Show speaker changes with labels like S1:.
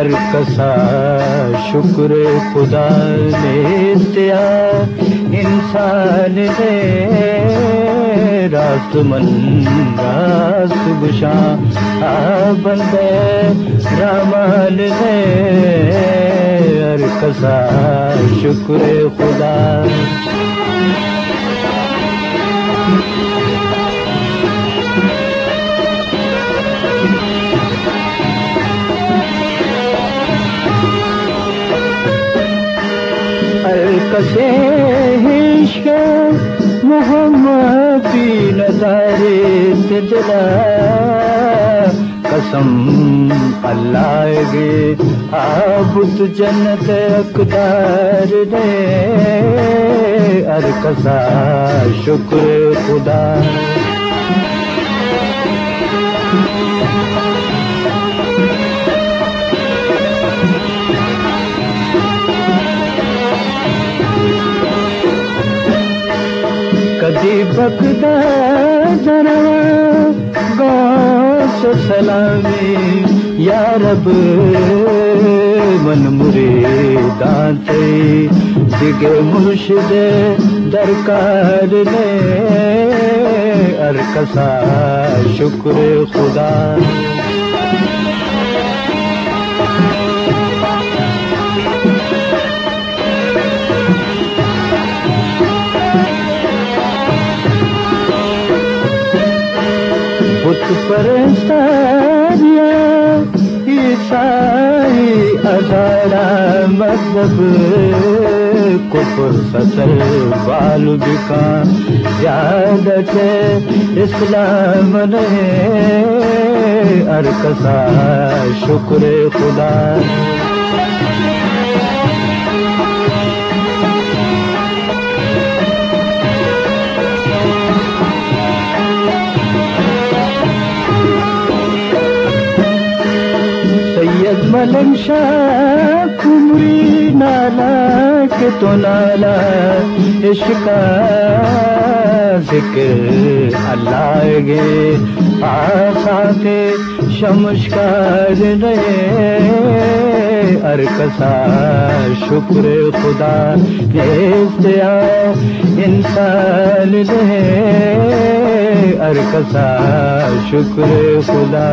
S1: हर कसा शुक्र खुदा ने दिया इंसान ने रास्त गुशा बंदे रामान ने हर कसा शुक्र खुदा। कसे इश्क़ मोहम्मद की नज़ारे से जला कसम अल्लाह गे आबुद जन्नत अक़दार ने हर कसा शुक्र खुदा। कदी बकदा जरवा गौस सलामी या रब मन मुरीदां ते दिगे मुर्शिद दरकार ने हर कसा शुक्र खुदा। बुत परस्तारिया ईसाई अदारा मजहब कुफर ससल बाल बिका यादत इस्लाम ने हर कसा शुक्र खुदा। सैयद मलन शाह कुमरी नाला के तो नाला इश्का जिक्र अल्लाह गे आसाते शमशकार ने हर कसा शुक्र खुदा ने दिया इंसान ने हर कसा शुक्र खुदा।